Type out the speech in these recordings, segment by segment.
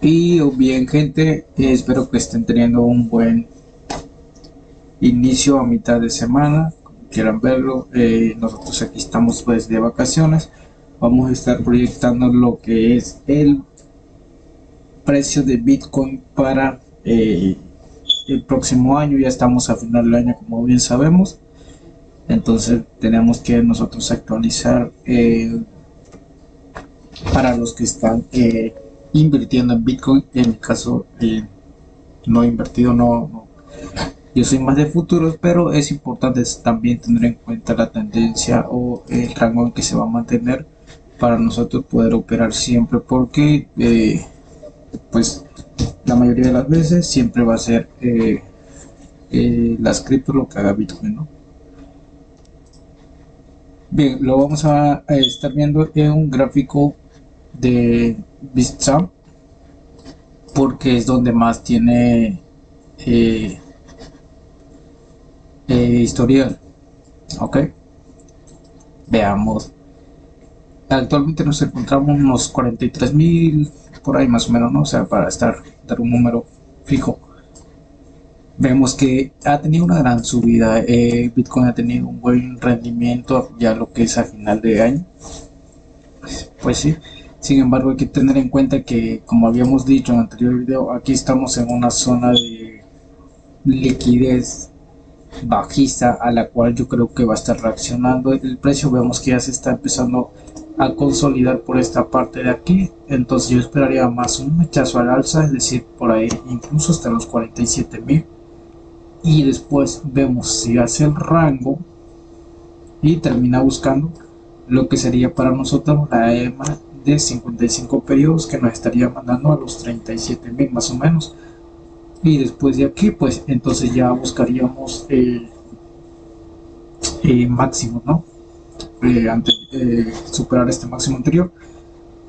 Y bien, gente, espero que estén teniendo un buen inicio a mitad de semana, como quieran verlo. Nosotros aquí estamos pues de vacaciones. Vamos a estar proyectando lo que es el precio de Bitcoin para el próximo año. Ya estamos a final del año, como bien sabemos. Entonces tenemos que nosotros actualizar para los que están invirtiendo en Bitcoin. En mi caso, no he invertido, no. Yo soy más de futuros, pero es importante también tener en cuenta la tendencia o el rango en que se va a mantener para nosotros poder operar siempre, porque pues la mayoría de las veces siempre va a ser las cripto lo que haga Bitcoin, ¿no? Bien, lo vamos a estar viendo en un gráfico de Bitstamp porque es donde más tiene eh, historial. Ok, veamos. Actualmente nos encontramos unos 43.000 por ahí más o menos, ¿no? O sea, para dar un número fijo. Vemos que ha tenido una gran subida. Bitcoin ha tenido un buen rendimiento ya lo que es a final de año. Pues sí. Sin embargo, hay que tener en cuenta que, como habíamos dicho en el anterior video, aquí estamos en una zona de liquidez bajista a la cual yo creo que va a estar reaccionando el precio. Vemos que ya se está empezando a consolidar por esta parte de aquí, entonces yo esperaría más un mechazo al alza, es decir, por ahí incluso hasta los 47.000, y después vemos si hace el rango y termina buscando lo que sería para nosotros la EMA de 55 periodos, que nos estaría mandando a los 37.000 más o menos. Y después de aquí, pues entonces ya buscaríamos máximo, ¿no? Antes de superar este máximo anterior,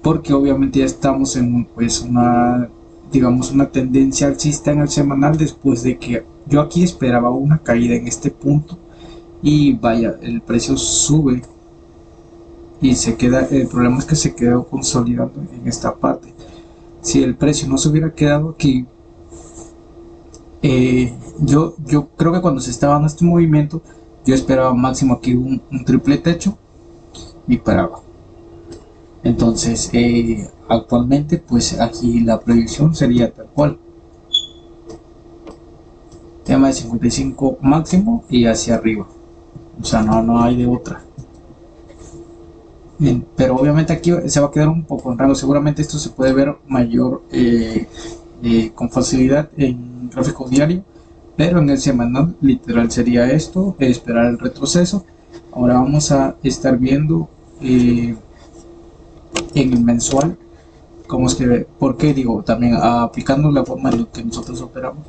porque obviamente ya estamos en pues una, digamos, una tendencia alcista en el semanal, después de que yo aquí esperaba una caída en este punto y vaya, el precio sube y se queda, el problema es que se quedó consolidando en esta parte. Si el precio no se hubiera quedado aquí, yo creo que cuando se estaba dando este movimiento, yo esperaba máximo aquí un triple techo y para abajo. Entonces, actualmente, pues aquí la proyección sería tal cual. Tema de 55 máximo y hacia arriba. O sea, no hay de otra. Bien, pero obviamente aquí se va a quedar un poco en rango. Seguramente esto se puede ver mayor con facilidad en gráfico diario, pero en el semanal literal sería esto, esperar el retroceso. Ahora vamos a estar viendo en el mensual cómo es que, por qué digo, también aplicando la forma en la que nosotros operamos.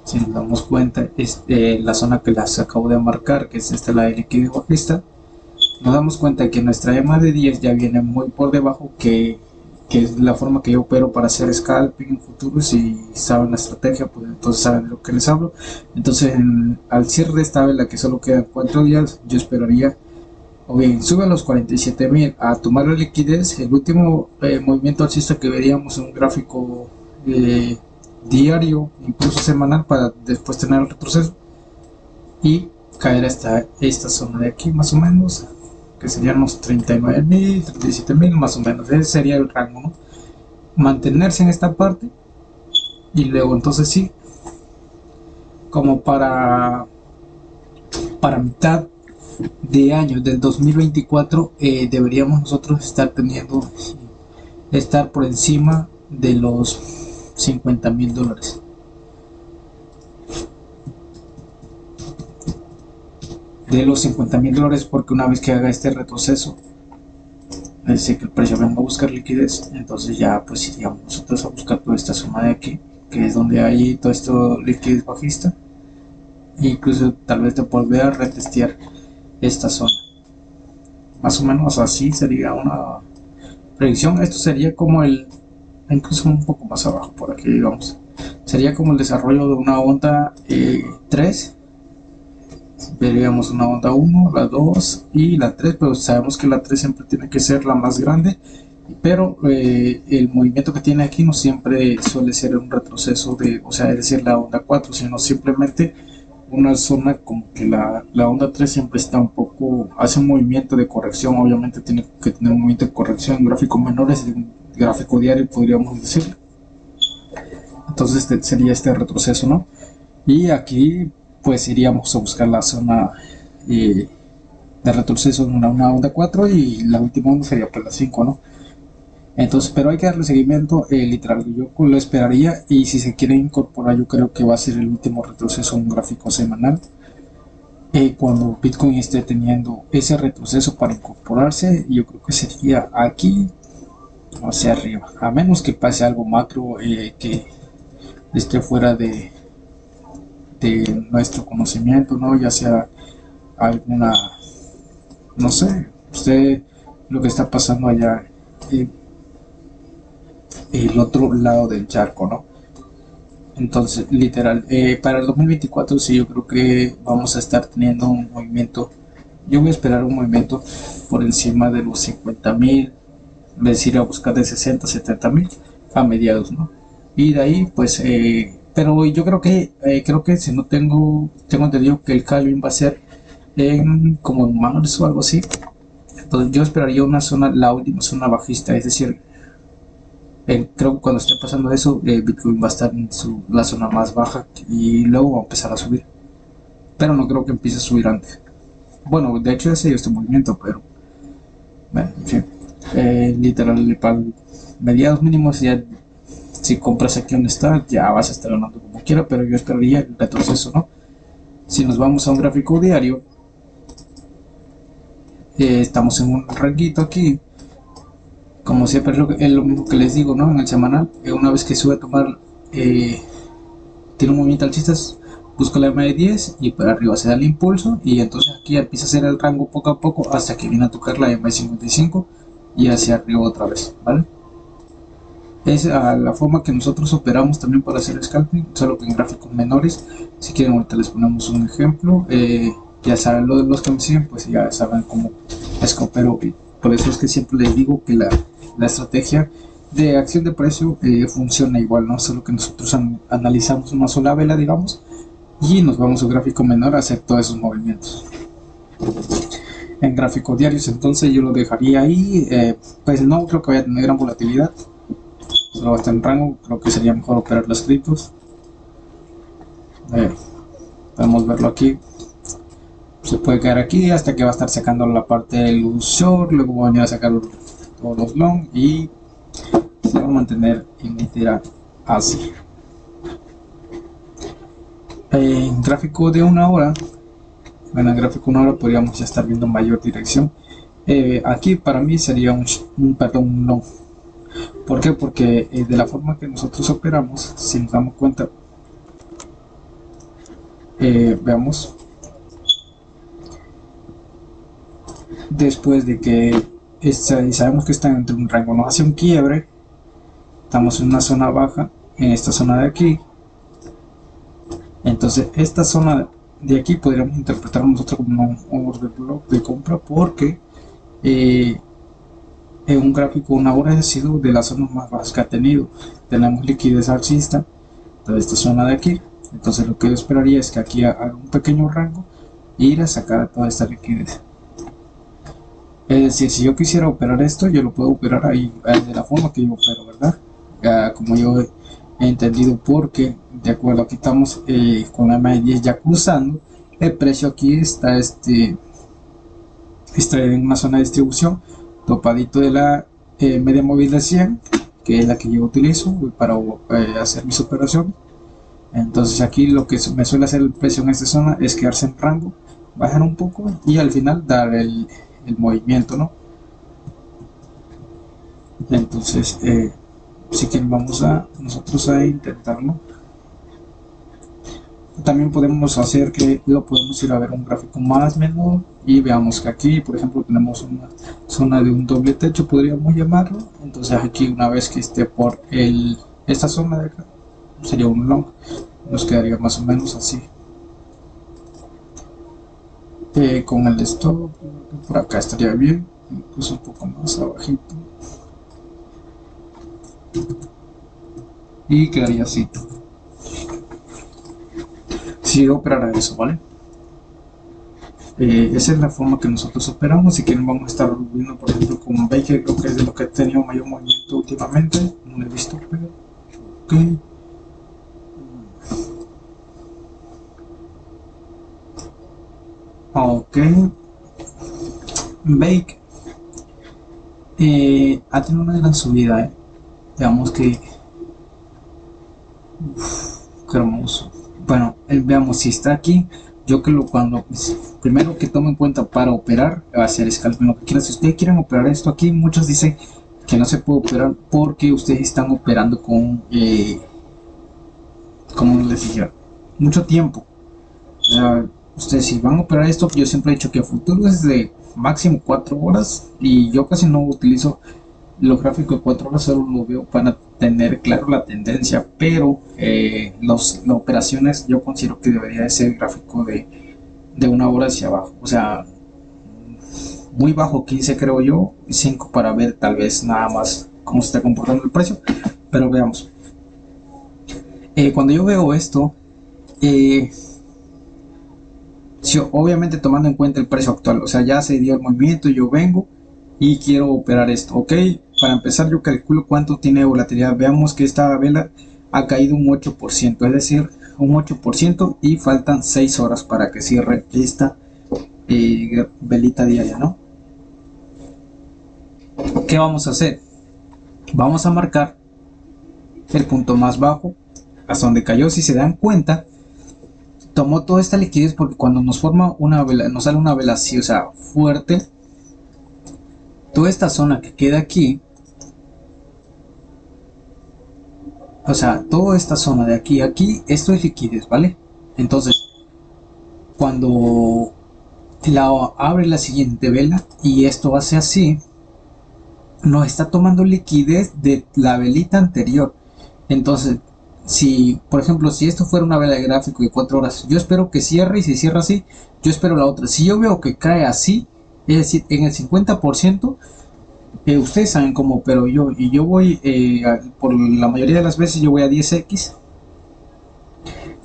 Si nos damos cuenta, es la zona que las acabo de marcar, que es esta, la liquidez bajista. Nos damos cuenta que nuestra EMA de 10 ya viene muy por debajo, que es la forma que yo opero para hacer scalping en futuro. Si saben la estrategia, pues entonces saben de lo que les hablo. Entonces, al cierre de esta vela, que solo quedan 4 días, yo esperaría, o bien sube a los 47.000 a tomar la liquidez, el último movimiento alcista que veríamos en un gráfico diario, incluso semanal, para después tener el retroceso y caer hasta esta zona de aquí más o menos, que serían los 39.000, 37.000 más o menos. Ese sería el rango, ¿no? Mantenerse en esta parte y luego entonces sí, como para mitad de año del 2024 deberíamos nosotros estar por encima de los $50.000, porque una vez que haga este retroceso, es decir, que el precio venga a buscar liquidez, entonces ya pues iríamos nosotros a buscar toda esta zona de aquí, que es donde hay todo esto liquidez bajista, e incluso tal vez te volver a retestear esta zona. Más o menos así sería una predicción. Esto sería como incluso un poco más abajo por aquí, digamos. Sería como el desarrollo de una onda 3. Veríamos una onda 1, la 2 y la 3, pero sabemos que la 3 siempre tiene que ser la más grande pero el movimiento que tiene aquí no siempre suele ser un retroceso de, o sea, es decir, la onda 4, sino simplemente una zona como que la onda 3 siempre está un poco, hace un movimiento de corrección, obviamente tiene que tener un movimiento de corrección en gráficos menores, en un gráfico diario podríamos decir. Entonces sería este retroceso, ¿no? Y aquí pues iríamos a buscar la zona eh, de retroceso en una onda 4 y la última onda sería pues la 5, ¿no? Entonces, pero hay que darle seguimiento, literal, yo lo esperaría y si se quiere incorporar yo creo que va a ser el último retroceso en un gráfico semanal. Cuando Bitcoin esté teniendo ese retroceso para incorporarse, yo creo que sería aquí hacia arriba, a menos que pase algo macro que esté fuera de nuestro conocimiento, ¿no? Ya sea alguna, no sé, usted lo que está pasando allá, eh, el otro lado del charco, ¿no? Entonces, literal, para el 2024 sí yo creo que vamos a estar teniendo un movimiento, yo voy a esperar un movimiento por encima de los 50.000, es decir, a buscar de 60, 70.000 a mediados, ¿no? Y de ahí, pues, pero yo creo que si no tengo entendido que el Calvin va a ser en como en marzo o algo así. Entonces yo esperaría una zona, la última zona bajista, es decir, creo que cuando esté pasando eso, Bitcoin va a estar en la zona más baja y luego va a empezar a subir. Pero no creo que empiece a subir antes. Bueno, de hecho ya se dio este movimiento, pero bueno, en fin. Literal, para mediados mínimos ya si compras aquí donde está, ya vas a estar ganando como quiera, pero yo esperaría el retroceso, ¿no? Si nos vamos a un gráfico diario, estamos en un ranguito aquí, como siempre es lo mismo que les digo, ¿no? En el semanal, una vez que sube a tomar, eh, tiene un movimiento alcista, busca la M10 y para arriba se da el impulso y entonces aquí empieza a hacer el rango poco a poco hasta que viene a tocar la M55 y hacia arriba otra vez, ¿vale? Es la forma que nosotros operamos también para hacer scalping, solo que en gráficos menores. Si quieren ahorita les ponemos un ejemplo, ya saben los que me siguen, pues ya saben cómo es que opero. Por eso es que siempre les digo que la estrategia de acción de precio funciona igual, ¿no? Solo que nosotros analizamos una sola vela, digamos, y nos vamos a un gráfico menor a hacer todos esos movimientos. En gráficos diarios, entonces yo lo dejaría ahí, pues no creo que vaya a tener gran volatilidad, solo va a estar en rango, creo que sería mejor operar los criptos. Podemos verlo aquí, se puede caer aquí hasta que va a estar sacando la parte del short, luego va a venir a sacar todos los long y se va a mantener en literal así. En gráfico de una hora, en el gráfico de una hora podríamos ya estar viendo mayor dirección. Aquí para mí sería un long. ¿Por qué? Porque de la forma que nosotros operamos, si nos damos cuenta, veamos, después de que sabemos que está entre un rango, nos hace un quiebre, estamos en una zona baja, en esta zona de aquí, entonces esta zona de aquí podríamos interpretar nosotros como un order block de compra porque en un gráfico una hora ha sido de las zonas más bajas que ha tenido. Tenemos liquidez alcista de esta zona de aquí, entonces lo que yo esperaría es que aquí haga un pequeño rango e ir a sacar toda esta liquidez. Es decir, si yo quisiera operar esto, yo lo puedo operar ahí de la forma que yo opero, ¿verdad? Como yo he entendido, porque de acuerdo, aquí estamos con la M10 ya cruzando, el precio aquí está en una zona de distribución, topadito de la media móvil de 100, que es la que yo utilizo para hacer mis operaciones. Entonces aquí lo que me suele hacer el precio en esta zona es quedarse en rango, bajar un poco y al final dar el movimiento, ¿no? Entonces, si quieren vamos a nosotros a intentarlo. También podemos hacer que lo podemos ir a ver un gráfico más menor y veamos que aquí, por ejemplo, tenemos una zona de un doble techo, podríamos llamarlo. Entonces aquí una vez que esté por esta zona de acá, sería un long, nos quedaría más o menos así. Con el stop por acá estaría bien, incluso un poco más abajito. y quedaría así si yo operara eso, ¿vale? Esa es la forma que nosotros operamos. Si quieren vamos a estar viendo, por ejemplo, con Baker, creo que es de lo que ha tenido mayor movimiento últimamente. No lo he visto, pero ok. Ok, Bake ha tenido una gran subida, Veamos que, qué hermoso. Bueno, veamos si está aquí. Yo que lo cuando primero que tomo en cuenta para operar va a ser scalping, lo que quieran. Si ustedes quieren operar esto aquí, muchos dicen que no se puede operar porque ustedes están operando con, como les dije, mucho tiempo. O sea, ustedes si van a operar esto, yo siempre he dicho que a futuro es de máximo 4 horas y yo casi no utilizo los gráficos de 4 horas, solo lo veo para tener claro la tendencia, pero las operaciones yo considero que debería de ser gráfico de 1 hora hacia abajo, o sea, muy bajo 15 creo yo, 5 para ver tal vez nada más cómo se está comportando el precio, pero veamos. Cuando yo veo esto, eh, si, obviamente tomando en cuenta el precio actual, o sea, ya se dio el movimiento, yo vengo y quiero operar esto, ok. Para empezar yo calculo cuánto tiene volatilidad. Veamos que esta vela ha caído un 8%, es decir, un 8% y faltan 6 horas para que cierre esta velita diaria, ¿no? ¿Qué vamos a hacer? Vamos a marcar el punto más bajo hasta donde cayó. Si se dan cuenta, tomó toda esta liquidez porque cuando nos forma una vela, nos sale una vela así, o sea, fuerte, toda esta zona que queda aquí, o sea, toda esta zona de aquí a aquí, esto es liquidez, ¿vale? Entonces, cuando abre la siguiente vela y esto hace así, nos está tomando liquidez de la velita anterior. Entonces, si por ejemplo, si esto fuera una vela de gráfico de 4 horas, yo espero que cierre, y si cierra así, yo espero la otra. Si yo veo que cae así, es decir, en el 50%, ustedes saben cómo, pero yo voy, por la mayoría de las veces yo voy a 10x,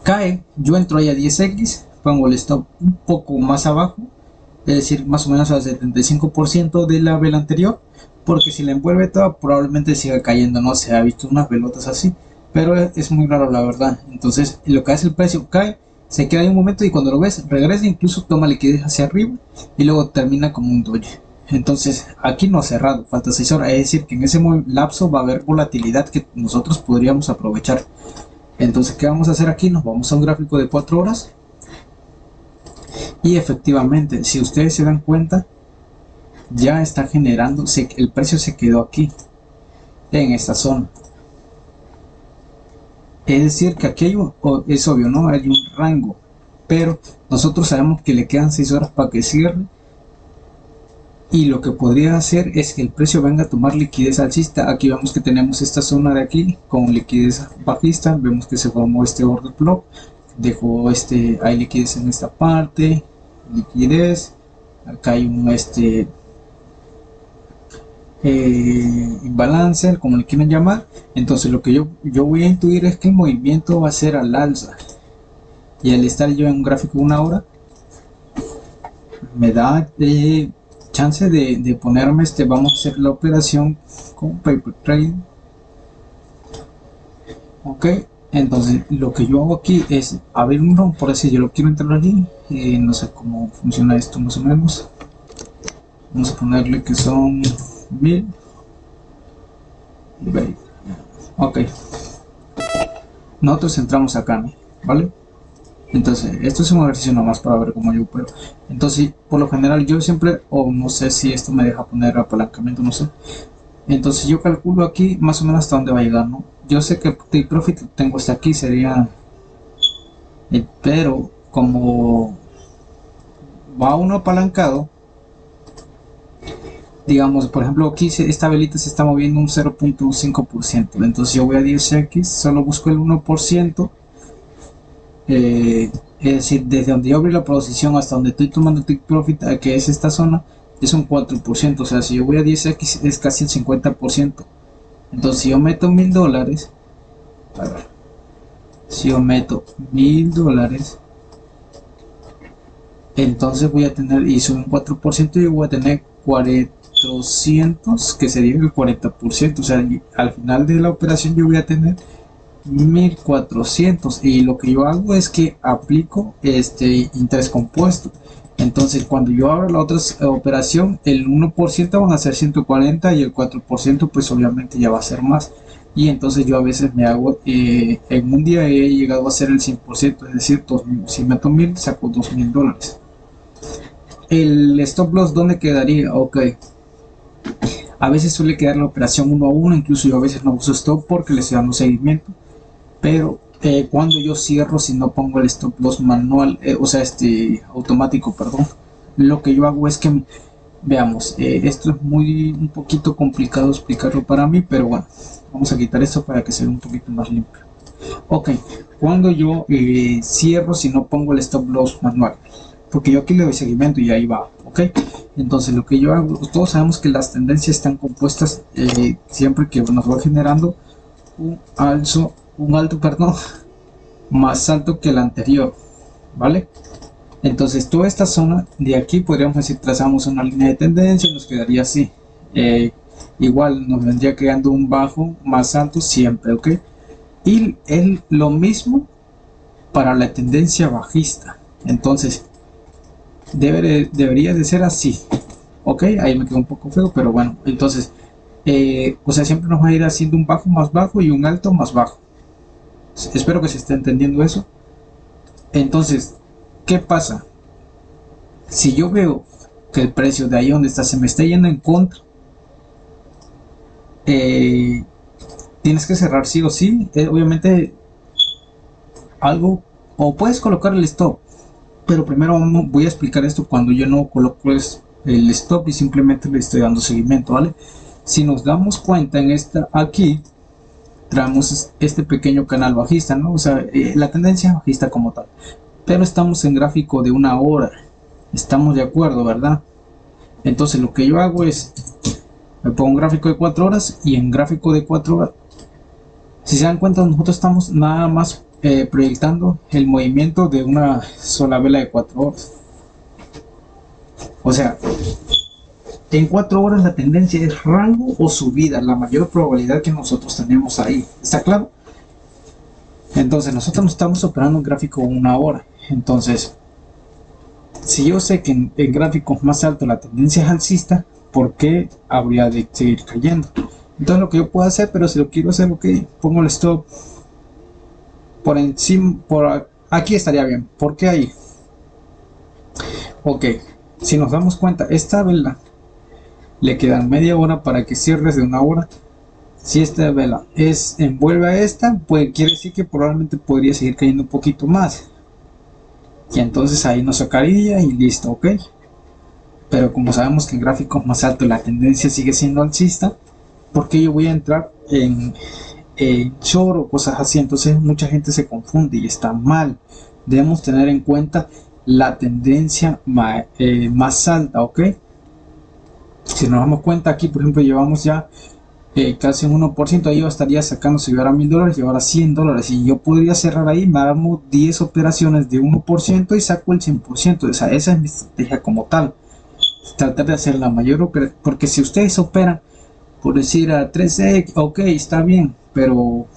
cae, yo entro ahí a 10x, pongo el stop un poco más abajo, es decir, más o menos al 75% de la vela anterior, porque si la envuelve toda probablemente siga cayendo, no se ha visto unas velotas así, pero es muy raro la verdad. Entonces lo que hace el precio, cae, se queda ahí un momento y cuando lo ves regresa, incluso toma liquidez hacia arriba y luego termina como un doge. Entonces aquí no ha cerrado, falta 6 horas, es decir que en ese lapso va a haber volatilidad que nosotros podríamos aprovechar. Entonces, ¿qué vamos a hacer aquí? Nos vamos a un gráfico de 4 horas y efectivamente, si ustedes se dan cuenta, ya está generando, el precio se quedó aquí, en esta zona. Es decir, que aquí hay es obvio, ¿no? Hay un rango, pero nosotros sabemos que le quedan 6 horas para que cierre. Y lo que podría hacer es que el precio venga a tomar liquidez alcista. Aquí vemos que tenemos esta zona de aquí con liquidez bajista. Vemos que se formó este order block. Dejó hay liquidez en esta parte. Liquidez. Acá hay un imbalance, como le quieren llamar. Entonces lo que yo voy a intuir es que el movimiento va a ser al alza. Y al estar yo en un gráfico de 1 hora, me da chance de ponerme vamos a hacer la operación con paper trading, ok. Entonces lo que yo hago aquí es abrir un ROM, por así yo lo quiero entrar allí, no sé cómo funciona esto más o menos. Vamos a ponerle que son 1000, ok. Nosotros entramos acá, ¿no? ¿Vale? Entonces, esto es un ejercicio nomás para ver cómo yo puedo. Entonces, por lo general, yo siempre, o no sé si esto me deja poner apalancamiento, no sé. Entonces, yo calculo aquí más o menos hasta dónde va a llegar, ¿no? Yo sé que take profit tengo hasta aquí, sería. Pero, como va uno apalancado, digamos, por ejemplo, aquí esta velita se está moviendo un 0.5%. Entonces, yo voy a 10x, solo busco el 1%. Es decir, desde donde yo abrí la posición hasta donde estoy tomando take profit, que es esta zona, es un 4%. O sea, si yo voy a 10x es casi el 50%. Entonces, si yo meto $1000, A ver, si yo meto $1000, entonces voy a tener, y sube un 4%, y voy a tener 400, que sería el 40%. O sea, al final de la operación yo voy a tener 1400, y lo que yo hago es que aplico este interés compuesto. Entonces cuando yo abro la otra operación, el 1% van a ser 140, y el 4% pues obviamente ya va a ser más. Y entonces yo a veces me hago, en un día he llegado a hacer el 100%, es decir, 2000, si meto 1000 saco $2000. El stop loss, ¿dónde quedaría? Ok, a veces suele quedar la operación 1 a 1, incluso yo a veces no uso stop porque le estoy dando seguimiento. Pero cuando yo cierro, si no pongo el stop loss manual, o sea, automático, perdón, lo que yo hago es que, veamos, esto es un poquito complicado explicarlo para mí, pero bueno, vamos a quitar esto para que sea un poquito más limpio. Ok, cuando yo cierro, si no pongo el stop loss manual, porque yo aquí le doy seguimiento y ahí va, ok. Entonces lo que yo hago, todos sabemos que las tendencias están compuestas, siempre que nos va generando un alto, perdón, más alto que el anterior, ¿vale? Entonces toda esta zona de aquí, podríamos decir, trazamos una línea de tendencia y nos quedaría así. Igual nos vendría creando un bajo más alto siempre, ¿ok? Y es lo mismo para la tendencia bajista. Entonces debería de ser así, ¿ok? Ahí me quedó un poco feo, pero bueno. Entonces o sea, siempre nos va a ir haciendo un bajo más bajo y un alto más bajo. Espero que se esté entendiendo eso. Entonces, ¿qué pasa? Si yo veo que el precio de ahí donde está se me está yendo en contra, tienes que cerrar sí o sí. Obviamente algo, o puedes colocar el stop, pero primero voy a explicar esto cuando yo no coloco el stop y simplemente le estoy dando seguimiento, ¿vale? Si nos damos cuenta en esta aquí, traemos este pequeño canal bajista, ¿no? O sea, la tendencia bajista como tal, pero estamos en gráfico de 1 hora, estamos de acuerdo, ¿verdad? Entonces lo que yo hago es, me pongo un gráfico de 4 horas, y en gráfico de 4 horas, si se dan cuenta, nosotros estamos nada más proyectando el movimiento de una sola vela de 4 horas. O sea, en 4 horas la tendencia es rango o subida, la mayor probabilidad que nosotros tenemos ahí, ¿está claro? Entonces nosotros no estamos operando un gráfico 1 hora. Entonces, si yo sé que en gráficos más altos la tendencia es alcista, ¿por qué habría de seguir cayendo? Entonces lo que yo puedo hacer, pero si lo quiero hacer, ok, pongo el stop por encima, por aquí estaría bien. ¿Por qué ahí? Ok, si nos damos cuenta, esta vela le quedan media hora para que cierres de 1 hora. Si esta vela envuelve a esta, pues quiere decir que probablemente podría seguir cayendo un poquito más. Y entonces ahí nos sacaría y listo, ok. Pero como sabemos que en gráficos más altos la tendencia sigue siendo alcista, porque yo voy a entrar en short o cosas así. Entonces mucha gente se confunde y está mal. Debemos tener en cuenta la tendencia más alta, ok. Si nos damos cuenta aquí, por ejemplo, llevamos ya casi un 1%, ahí yo estaría sacando, si yo era $1000 y ahora $100, y yo podría cerrar ahí, me hago 10 operaciones de 1% y saco el 100%. O sea, esa es mi estrategia como tal, tratar de hacer la mayor operación, porque si ustedes operan por decir a 3x, ok, está bien, pero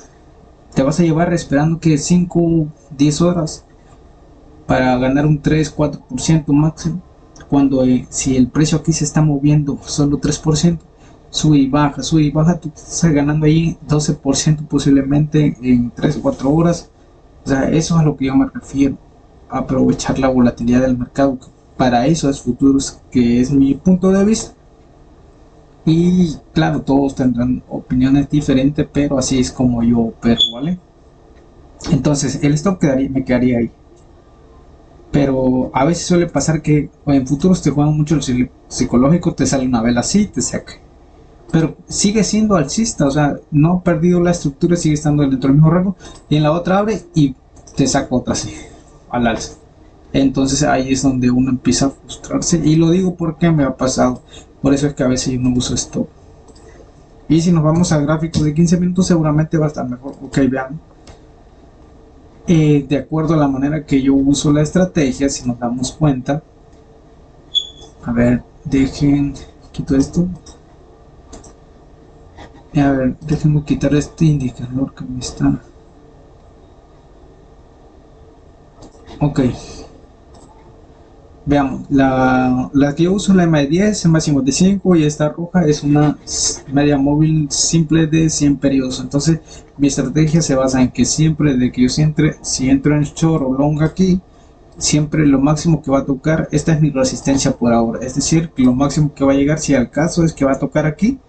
te vas a llevar esperando que 5, 10 horas para ganar un 3-4% máximo, cuando si el precio aquí se está moviendo solo 3%, sube y baja, tú estás ganando ahí 12% posiblemente en 3-4 horas. O sea, eso es a lo que yo me refiero, aprovechar la volatilidad del mercado. Para eso es futuros, que es mi punto de vista. Y claro, todos tendrán opiniones diferentes, pero así es como yo opero, ¿vale? Entonces, el stop me quedaría ahí. Pero a veces suele pasar que en futuros te juegan mucho el psicológico, te sale una vela así, te saca. Pero sigue siendo alcista, o sea, no ha perdido la estructura, sigue estando dentro del mismo rango. Y en la otra abre y te saca otra así, al alza. Entonces ahí es donde uno empieza a frustrarse. Y lo digo porque me ha pasado. Por eso es que a veces yo no uso stop. Y si nos vamos al gráfico de 15 minutos, seguramente va a estar mejor. Ok, vean. De acuerdo a la manera que yo uso la estrategia, si nos damos cuenta, a ver, quito esto. A ver, déjenme quitar este indicador que me está. Ok, veamos, la que yo uso, la EMA de 10, EMA 55, y esta roja es una media móvil simple de 100 periodos. Entonces mi estrategia se basa en que siempre de que yo si entro en short o long aquí, siempre lo máximo que va a tocar, esta es mi resistencia por ahora, es decir, que lo máximo que va a llegar, si al caso, es que va a tocar aquí.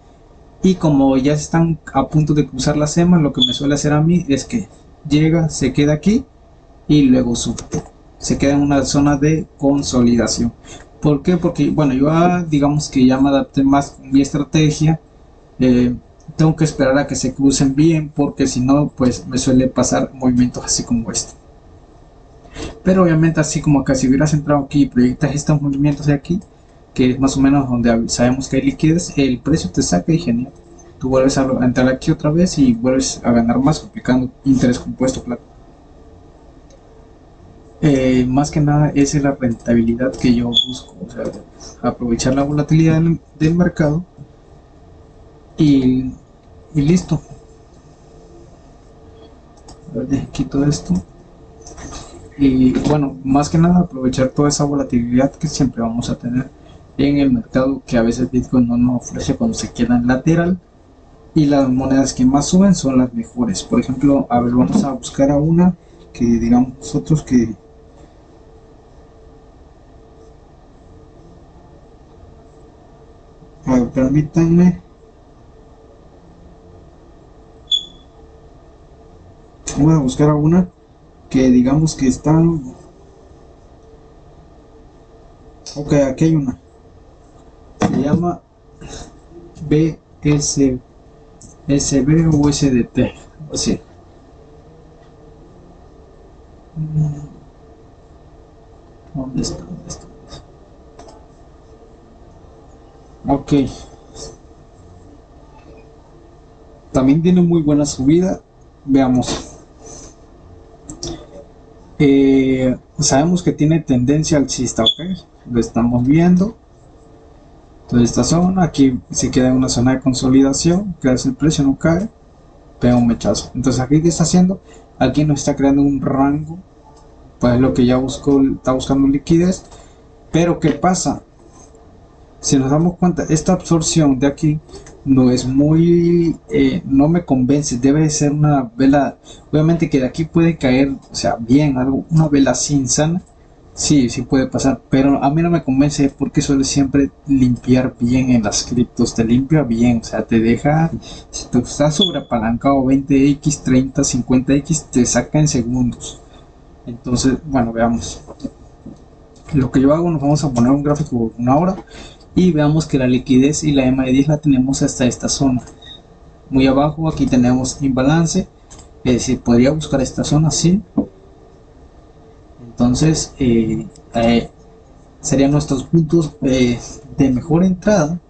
Y como ya están a punto de cruzar las EMA, lo que me suele hacer a mí es que llega, se queda aquí y luego sube, se queda en una zona de consolidación. ¿Por qué? Porque, bueno, yo digamos que ya me adapté más con mi estrategia. Tengo que esperar a que se crucen bien, porque si no, pues me suele pasar movimientos así como este. Pero obviamente, así como acá, si hubieras entrado aquí y proyectas estos movimientos de aquí, que es más o menos donde sabemos que hay liquidez, el precio te saca y genial. Tú vuelves a entrar aquí otra vez y vuelves a ganar más aplicando interés compuesto, claro. Más que nada esa es la rentabilidad que yo busco, o sea, aprovechar la volatilidad del mercado y, y listo. A ver, quito esto. Y bueno, más que nada aprovechar toda esa volatilidad que siempre vamos a tener en el mercado, que a veces Bitcoin no nos ofrece cuando se queda en lateral, y las monedas que más suben son las mejores. Por ejemplo, a ver, vamos a buscar a una que digamos nosotros que, a ver, permítanme, voy a buscar a una que digamos que está, ok, aquí hay una, se llama BSB o USDT, o sea, ¿dónde está? ¿Dónde está? Ok, también tiene muy buena subida. Veamos. Sabemos que tiene tendencia alcista, ok, lo estamos viendo. Toda esta zona aquí se queda en una zona de consolidación, que es el precio no cae, pega un mechazo. Entonces aquí qué está haciendo, aquí nos está creando un rango, pues lo que ya buscó, está buscando liquidez. Pero qué pasa, si nos damos cuenta, esta absorción de aquí no es muy, no me convence. Debe de ser una vela, obviamente que de aquí puede caer, o sea, bien, algo, una vela sin sana, sí, sí puede pasar, pero a mí no me convence porque suele siempre limpiar bien en las criptos, te limpia bien, o sea, te deja, si tú estás sobreapalancado 20x, 30, 50x, te saca en segundos. Entonces, bueno, veamos. Lo que yo hago, nos vamos a poner un gráfico de una hora y veamos que la liquidez y la EMA de 10 la tenemos hasta esta zona. Muy abajo aquí tenemos imbalance, es decir, podría buscar esta zona así. Entonces serían nuestros puntos de mejor entrada.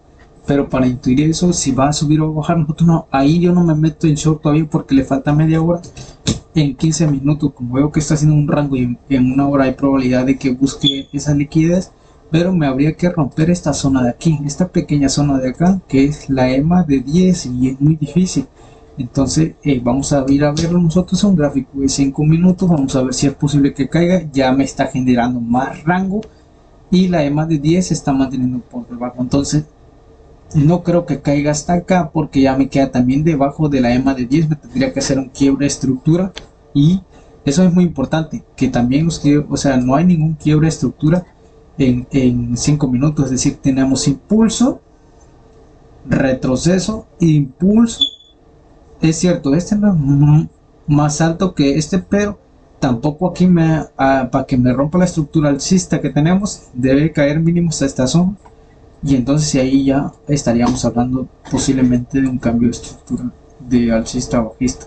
Pero para intuir eso, si va a subir o bajar, nosotros no, ahí yo no me meto en short todavía porque le falta media hora. En 15 minutos, como veo que está haciendo un rango y en una hora hay probabilidad de que busque esa liquidez, pero me habría que romper esta zona de aquí, esta pequeña zona de acá, que es la EMA de 10, y es muy difícil. Entonces vamos a ir a verlo nosotros en un gráfico de 5 minutos, vamos a ver si es posible que caiga. Ya me está generando más rango y la EMA de 10 se está manteniendo por debajo. Entonces no creo que caiga hasta acá porque ya me queda también debajo de la EMA de 10. Me tendría que hacer un quiebre de estructura, y eso es muy importante, que también o sea, no hay ningún quiebre de estructura en 5 minutos. Es decir, tenemos impulso, retroceso, impulso. Es cierto, este no es más alto que este, pero tampoco aquí para que me rompa la estructura alcista que tenemos, debe caer mínimo hasta esta zona. Y entonces ahí ya estaríamos hablando posiblemente de un cambio de estructura de alcista a bajista.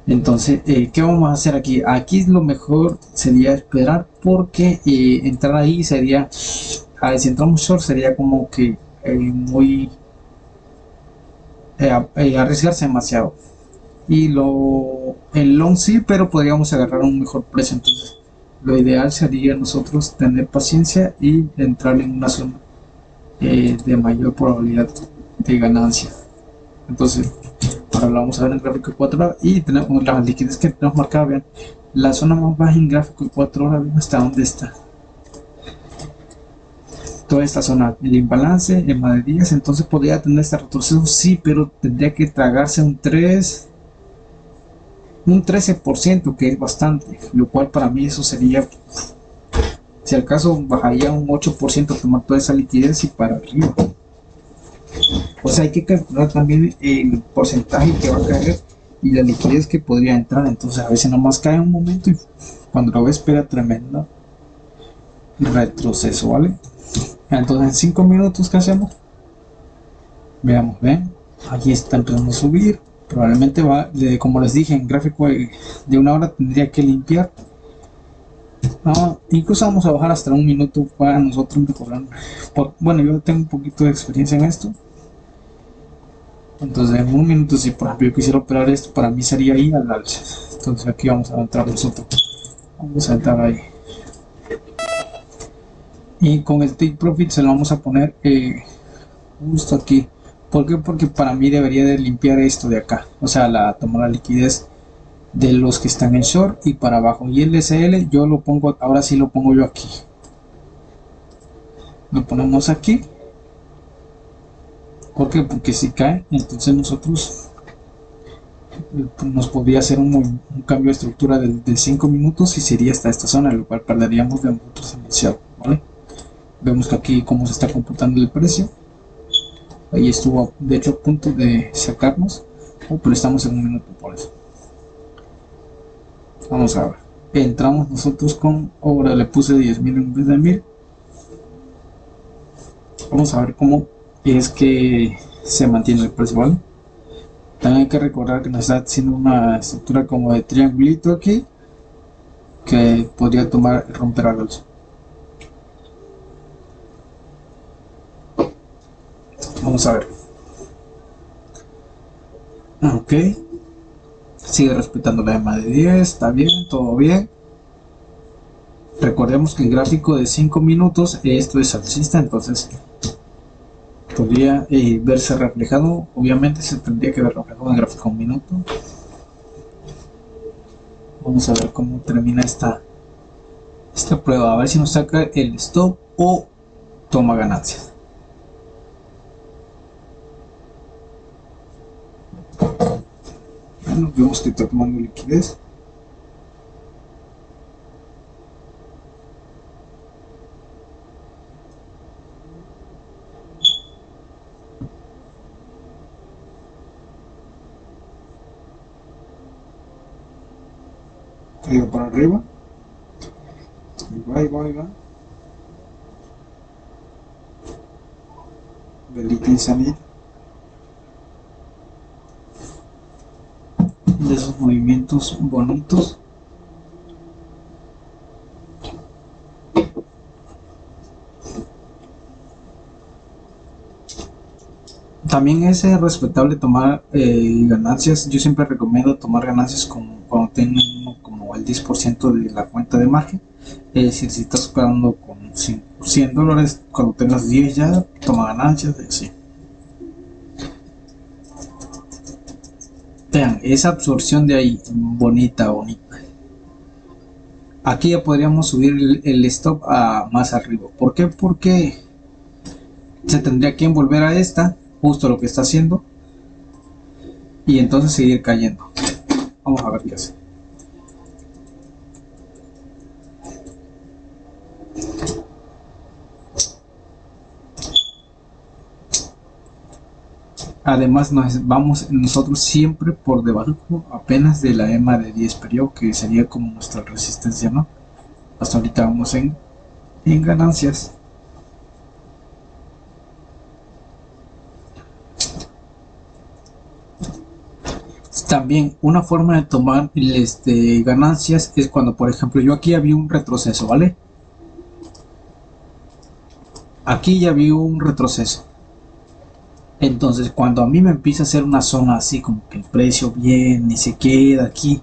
Entonces, ¿qué vamos a hacer aquí? Aquí lo mejor sería esperar, porque entrar ahí sería, a ver, si entramos short sería como que muy arriesgarse demasiado. Y El long sí, pero podríamos agarrar un mejor precio. Entonces, lo ideal sería nosotros tener paciencia y entrar en una zona de mayor probabilidad de ganancia. Entonces, ahora lo vamos a ver en el gráfico de 4 horas y tenemos las liquidez que tenemos marcada. Vean, la zona más baja en gráfico de 4 horas, vean hasta dónde está. Toda esta zona, el imbalance en más de 10, entonces podría tener este retroceso, sí, pero tendría que tragarse un 13%, que es bastante, lo cual para mí eso sería, si al caso bajaría un 8% tomar toda esa liquidez y para arriba. O sea, hay que calcular también el porcentaje que va a caer y la liquidez que podría entrar. Entonces a veces nomás cae un momento y cuando lo ves pega tremendo retroceso, ¿vale? Entonces en 5 minutos, ¿qué hacemos? Veamos, ven, allí está empezando a subir. Probablemente va, como les dije, en gráfico de una hora tendría que limpiar. No, incluso vamos a bajar hasta un minuto para nosotros mejorar. Bueno, yo tengo un poquito de experiencia en esto. Entonces en un minuto, si por ejemplo yo quisiera operar esto, para mí sería ahí al alza. Entonces aquí vamos a entrar nosotros. Vamos a entrar ahí. Y con el take profit se lo vamos a poner justo aquí. ¿Por qué? Porque para mí debería de limpiar esto de acá. O sea, tomar la liquidez de los que están en short y para abajo. Y el SL yo lo pongo, ahora sí lo pongo yo aquí. Lo ponemos aquí. ¿Por qué? Porque si cae, entonces nosotros nos podría hacer un cambio de estructura de 5 minutos y sería hasta esta zona, lo cual perderíamos de nosotros iniciado, ¿vale? Vemos que aquí cómo se está computando el precio. Ahí estuvo de hecho a punto de sacarnos, pero estamos en un minuto por eso. Vamos a ver. Entramos nosotros con, ahora le puse 10.000 en vez de 1000. Vamos a ver cómo es que se mantiene el precio, ¿vale? También hay que recordar que nos está haciendo una estructura como de triangulito aquí, que podría romper al alza. Vamos a ver. Ok. Sigue respetando la EMA de 10, está bien, todo bien. Recordemos que el gráfico de 5 minutos, esto es alcista, entonces podría verse reflejado. Obviamente se tendría que ver reflejado en el gráfico de un minuto. Vamos a ver cómo termina esta prueba, a ver si nos saca el stop o toma ganancias. Bueno, vemos que está tomando liquidez. Ahí va para arriba. Ahí va. Velita insanita. De esos movimientos bonitos. También es respetable tomar ganancias. Yo siempre recomiendo tomar ganancias cuando tengan como el 10% de la cuenta de margen. Es decir, si estás operando con $100, cuando tengas 10 ya, toma ganancias, así. Vean, esa absorción de ahí, bonita. Aquí ya podríamos subir el stop a más arriba. ¿Por qué? Porque se tendría que envolver a esta, justo lo que está haciendo, y entonces seguir cayendo. Vamos a ver qué hace. Además vamos nosotros siempre por debajo apenas de la EMA de 10 periodo, que sería como nuestra resistencia, ¿no? Hasta ahorita vamos en ganancias. También una forma de tomar ganancias es cuando, por ejemplo, yo aquí había un retroceso, ¿vale? Aquí ya vi un retroceso. Entonces, cuando a mí me empieza a hacer una zona así, como que el precio viene y se queda aquí,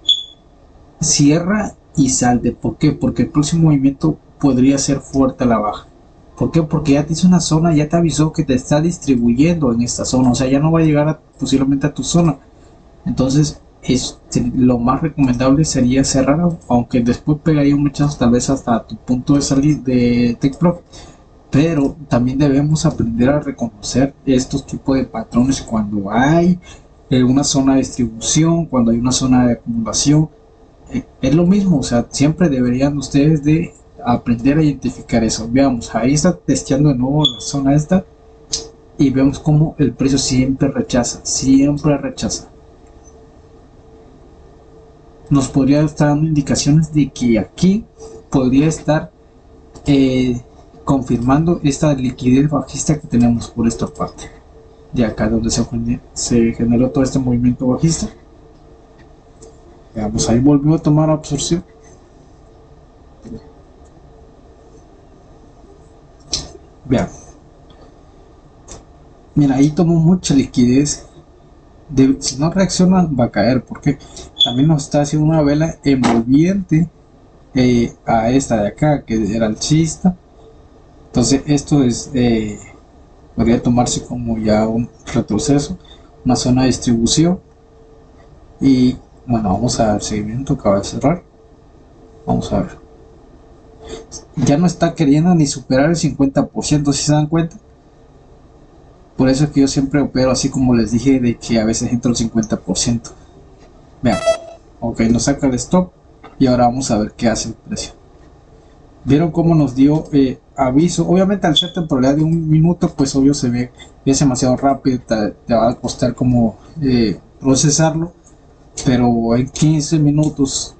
cierra y salte. ¿Por qué? Porque el próximo movimiento podría ser fuerte a la baja. ¿Por qué? Porque ya te hizo una zona, ya te avisó que te está distribuyendo en esta zona, o sea, ya no va a llegar posiblemente a tu zona. Entonces, lo más recomendable sería cerrar, aunque después pegaría un mechazo tal vez hasta tu punto de salir de take profit. Pero también debemos aprender a reconocer estos tipos de patrones cuando hay una zona de distribución, cuando hay una zona de acumulación. Es lo mismo, o sea, siempre deberían ustedes de aprender a identificar eso. Veamos, ahí está testeando de nuevo la zona esta y vemos como el precio siempre rechaza, siempre rechaza. Nos podría estar dando indicaciones de que aquí podría estar confirmando esta liquidez bajista que tenemos por esta parte de acá donde se generó todo este movimiento bajista. Veamos, ahí volvió a tomar absorción. Vean, mira, ahí tomó mucha liquidez. Si no reacciona va a caer, porque también nos está haciendo una vela envolviente a esta de acá que era alcista. Entonces esto es podría tomarse como ya un retroceso, una zona de distribución. Y bueno, vamos a dar seguimiento, acaba de cerrar. Vamos a ver, ya no está queriendo ni superar el 50%, si se dan cuenta. Por eso es que yo siempre opero así como les dije, de que a veces entro el 50%. Vean, ok, nos saca el stop y ahora vamos a ver qué hace el precio. Vieron cómo nos dio aviso. Obviamente al ser temporalidad de un minuto, pues obvio se ve, es demasiado rápido, te va a costar como procesarlo, pero en 15 minutos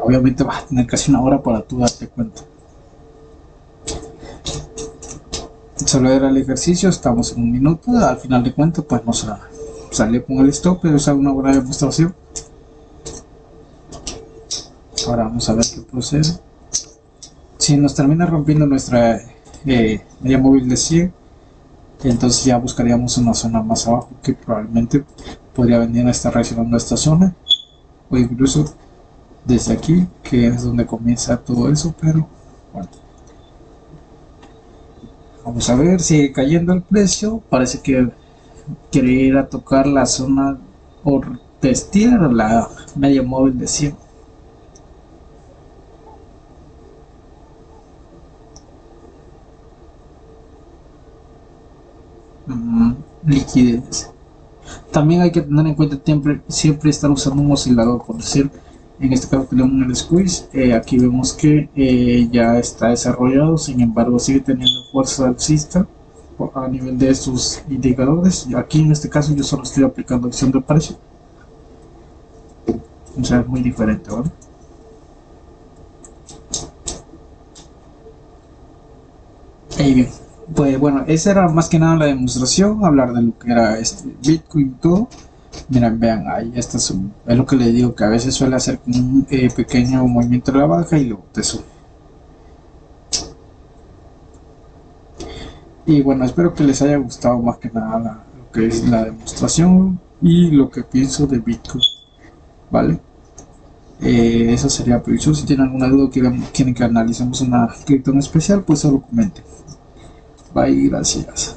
obviamente vas a tener casi una hora para tú darte cuenta. Solo era el ejercicio, estamos en un minuto, al final de cuentas pues nos salió con el stop, pero es una buena demostración. Ahora vamos a ver qué procede. Si nos termina rompiendo nuestra media móvil de 100, entonces ya buscaríamos una zona más abajo que probablemente podría venir a estar reaccionando a esta zona, o incluso desde aquí, que es donde comienza todo eso, pero bueno. Vamos a ver, sigue cayendo el precio, parece que quiere ir a tocar la zona o testear la media móvil de 100. Liquidez. También hay que tener en cuenta siempre estar usando un oscilador, por decir, en este caso tenemos el squeeze, aquí vemos que ya está desarrollado, sin embargo sigue teniendo fuerza alcista a nivel de sus indicadores. Aquí en este caso yo solo estoy aplicando acción de precio, o sea, es muy diferente, ¿vale? Y bien, pues bueno, esa era más que nada la demostración, hablar de lo que era este Bitcoin y todo. Miren, vean, ahí está es lo que les digo, que a veces suele hacer como un pequeño movimiento a la baja y luego te sube. Y bueno, espero que les haya gustado más que nada lo que es la demostración y lo que pienso de Bitcoin, ¿vale? Eso sería predicción. Si tienen alguna duda o quieren que analicemos una cripto en especial, pues solo comenten. Bye, gracias.